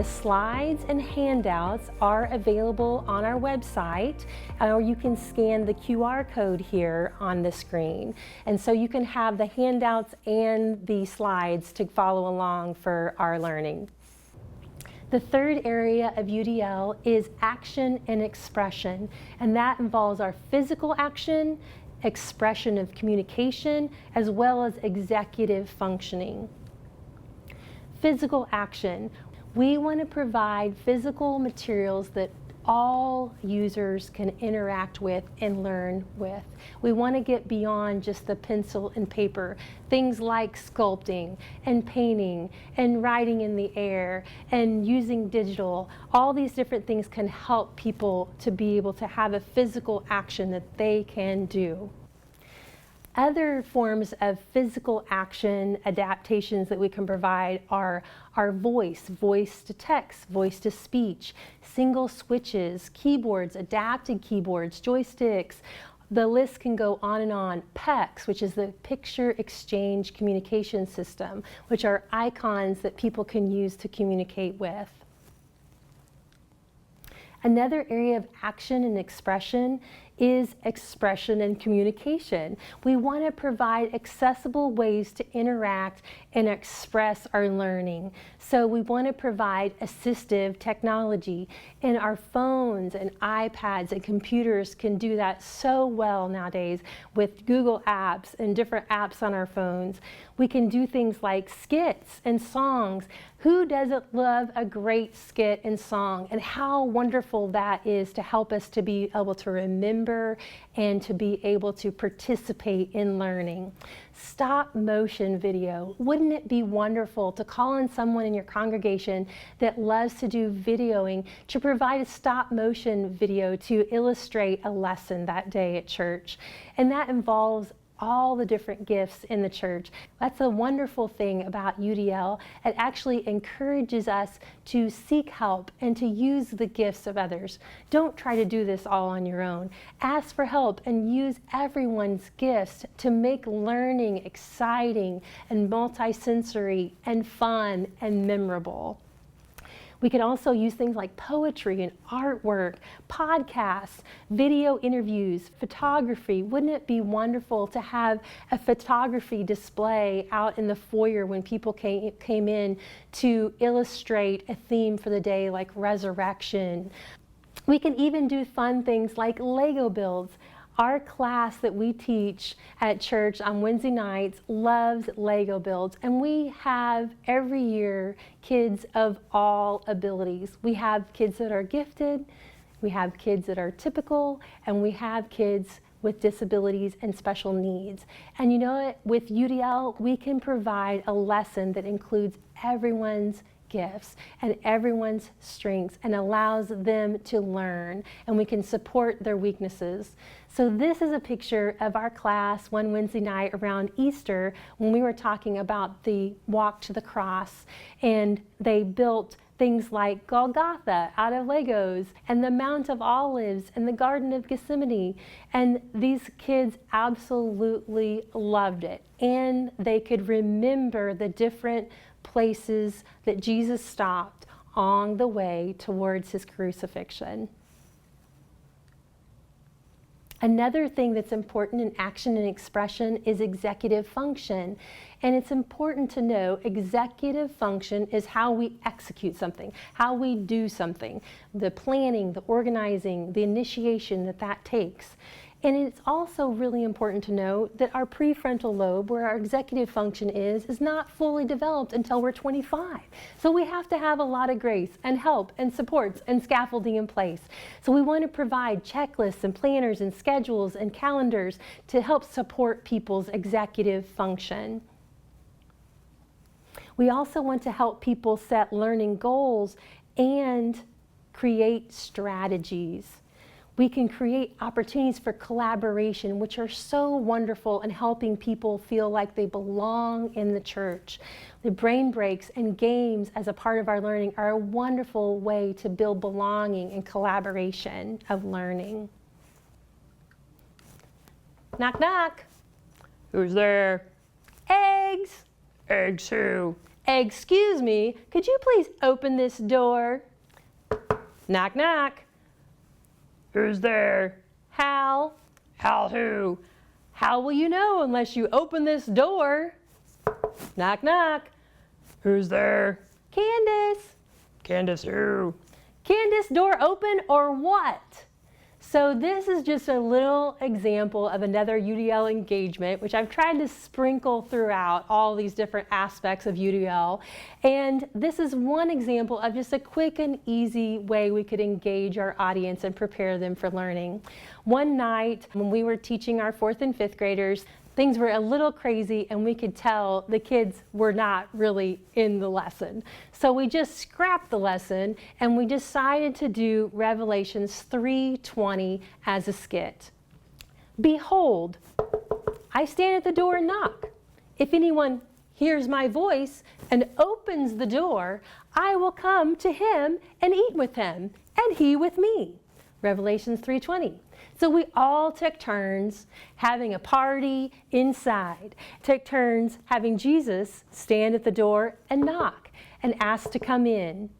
The slides and handouts are available on our website, or you can scan the QR code here on the screen. And so you can have the handouts and the slides to follow along for our learning. The third area of UDL is action and expression, and that involves our physical action, expression of communication, as well as executive functioning. Physical action. We want to provide physical materials that all users can interact with and learn with. We want to get beyond just the pencil and paper. Things like sculpting and painting and writing in the air and using digital. All these different things can help people to be able to have a physical action that they can do. Other forms of physical action adaptations that we can provide are our voice to text, voice to speech, single switches, keyboards, adapted keyboards, joysticks. The list can go on and on. PECs, which is the Picture Exchange Communication System, which are icons that people can use to communicate with. Another area of action and expression is expression and communication. We want to provide accessible ways to interact and express our learning. So we want to provide assistive technology, and our phones and iPads and computers can do that so well nowadays with Google apps and different apps on our phones. We can do things like skits and songs. Who doesn't love a great skit and song, and how wonderful that is to help us to be able to remember and to be able to participate in learning. Stop motion video. Wouldn't it be wonderful to call on someone in your congregation that loves to do videoing to provide a stop motion video to illustrate a lesson that day at church? And that involves all the different gifts in the church. That's a wonderful thing about UDL. It actually encourages us to seek help and to use the gifts of others. Don't try to do this all on your own. Ask for help and use everyone's gifts to make learning exciting and multisensory and fun and memorable. We can also use things like poetry and artwork, podcasts, video interviews, photography. Wouldn't it be wonderful to have a photography display out in the foyer when people came in to illustrate a theme for the day like resurrection? We can even do fun things like Lego builds. Our class that we teach at church on Wednesday nights loves Lego builds, and we have every year kids of all abilities. We have kids that are gifted, we have kids that are typical, and we have kids with disabilities and special needs. And you know what? With UDL, we can provide a lesson that includes everyone's gifts and everyone's strengths and allows them to learn, and we can support their weaknesses. So this is a picture of our class one Wednesday night around Easter when we were talking about the walk to the cross, and they built things like Golgotha out of Legos and the Mount of Olives and the Garden of Gethsemane. And these kids absolutely loved it, and they could remember the different places that Jesus stopped on the way towards his crucifixion. Another thing that's important in action and expression is executive function. And it's important to know executive function is how we execute something, how we do something, the planning, the organizing, the initiation that takes. And it's also really important to know that our prefrontal lobe, where our executive function is not fully developed until we're 25. So we have to have a lot of grace and help and supports and scaffolding in place. So we want to provide checklists and planners and schedules and calendars to help support people's executive function. We also want to help people set learning goals and create strategies. We can create opportunities for collaboration, which are so wonderful in helping people feel like they belong in the church. The brain breaks and games as a part of our learning are a wonderful way to build belonging and collaboration of learning. Knock, knock. Who's there? Eggs. Eggs who? Excuse me, could you please open this door? Knock, knock. Who's there? Hal. Hal who? How will you know unless you open this door? Knock, knock. Who's there? Candace. Candace who? Candace, door open or what? So this is just a little example of another UDL engagement, which I've tried to sprinkle throughout all these different aspects of UDL. And this is one example of just a quick and easy way we could engage our audience and prepare them for learning. One night when we were teaching our 4th and 5th graders, things were a little crazy and we could tell the kids were not really in the lesson. So we just scrapped the lesson and we decided to do Revelations 3:20 as a skit. Behold, I stand at the door and knock. If anyone hears my voice and opens the door, I will come to him and eat with him, and he with me. Revelations 3:20. So we all took turns having a party inside, took turns having Jesus stand at the door and knock and ask to come in.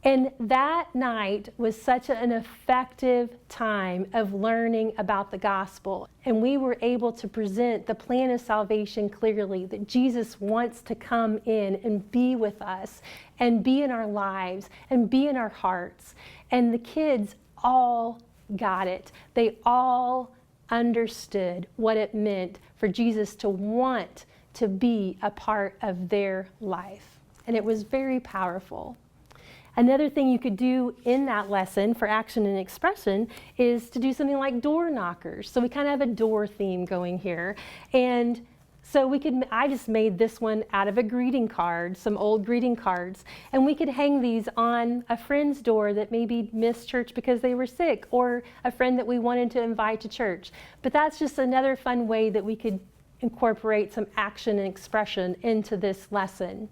And that night was such an effective time of learning about the gospel. And we were able to present the plan of salvation clearly, that Jesus wants to come in and be with us and be in our lives and be in our hearts. And the kids all got it. They all understood what it meant for Jesus to want to be a part of their life. And it was very powerful. Another thing you could do in that lesson for action and expression is to do something like door knockers. So we kind of have a door theme going here. And so I just made this one out of a greeting card, some old greeting cards, and we could hang these on a friend's door that maybe missed church because they were sick, or a friend that we wanted to invite to church. But that's just another fun way that we could incorporate some action and expression into this lesson.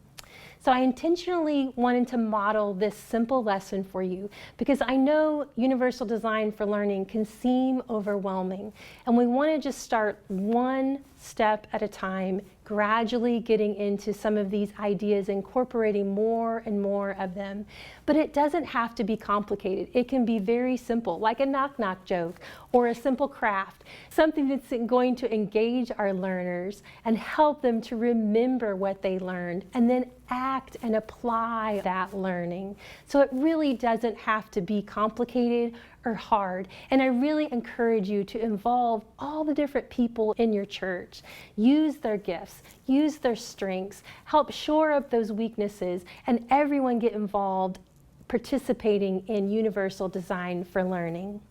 So I intentionally wanted to model this simple lesson for you because I know universal design for learning can seem overwhelming, and we want to just start one step at a time, gradually getting into some of these ideas, incorporating more and more of them. But it doesn't have to be complicated. It can be very simple, like a knock-knock joke or a simple craft, something that's going to engage our learners and help them to remember what they learned and then act and apply that learning. So it really doesn't have to be complicated or hard. And I really encourage you to involve all the different people in your church. Use their gifts, use their strengths, help shore up those weaknesses, and everyone get involved participating in universal design for learning.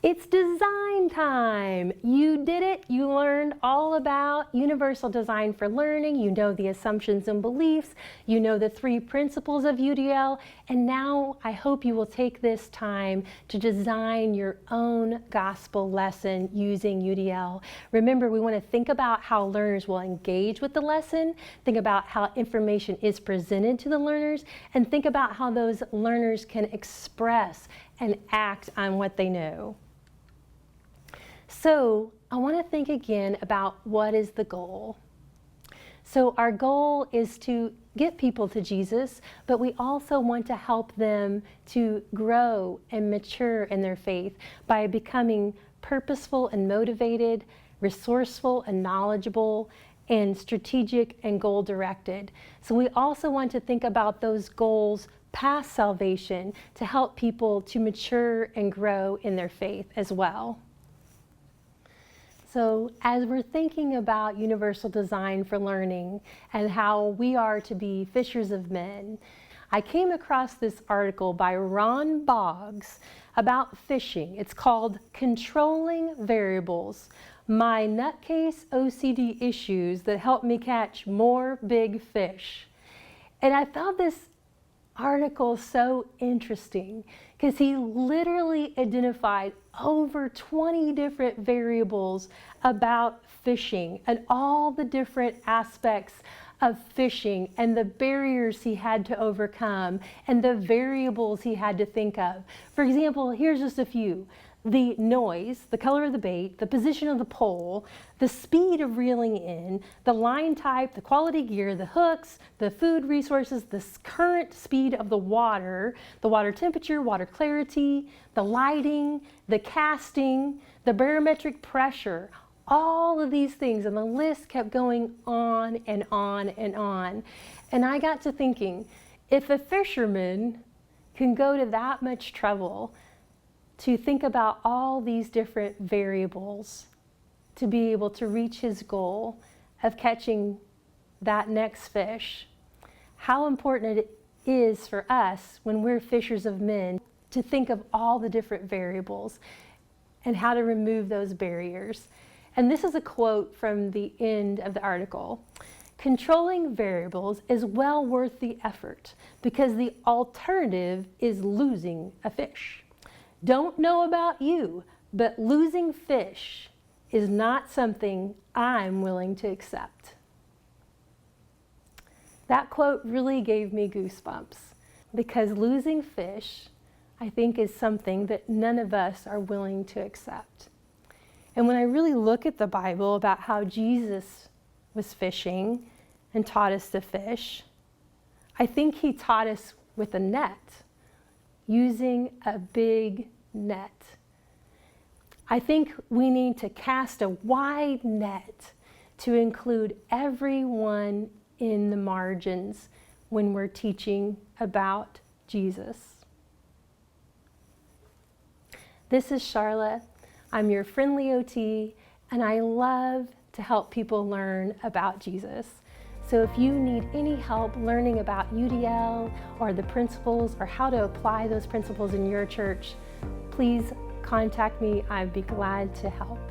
It's design time. You did it. You learned all about universal design for learning. You know the assumptions and beliefs. You know the 3 principles of UDL. And now I hope you will take this time to design your own gospel lesson using UDL. Remember, we want to think about how learners will engage with the lesson, think about how information is presented to the learners, and think about how those learners can express and act on what they know. So I want to think again about what is the goal. So our goal is to get people to Jesus, but we also want to help them to grow and mature in their faith by becoming purposeful and motivated, resourceful and knowledgeable, and strategic and goal-directed. So we also want to think about those goals past salvation to help people to mature and grow in their faith as well. So as we're thinking about universal design for learning and how we are to be fishers of men, I came across this article by Ron Boggs about fishing. It's called Controlling Variables, My Nutcase OCD Issues That Help Me Catch More Big Fish. And I found this article so interesting because he literally identified over 20 different variables about fishing and all the different aspects of fishing and the barriers he had to overcome and the variables he had to think of. For example, here's just a few. the noise, the color of the bait, the position of the pole, the speed of reeling in, the line type, the quality gear, the hooks, the food resources, the current speed of the water temperature, water clarity, the lighting, the casting, the barometric pressure, all of these things. And the list kept going on and on and on. And I got to thinking, if a fisherman can go to that much trouble to think about all these different variables to be able to reach his goal of catching that next fish, how important it is for us when we're fishers of men to think of all the different variables and how to remove those barriers. And this is a quote from the end of the article. Controlling variables is well worth the effort because the alternative is losing a fish. Don't know about you, but losing fish is not something I'm willing to accept. That quote really gave me goosebumps because losing fish, I think, is something that none of us are willing to accept. And when I really look at the Bible about how Jesus was fishing and taught us to fish, I think he taught us with a net, using a big net. I think we need to cast a wide net to include everyone in the margins when we're teaching about Jesus. This is Charlotte. I'm your friendly OT, and I love to help people learn about Jesus. So if you need any help learning about UDL or the principles or how to apply those principles in your church, please contact me. I'd be glad to help.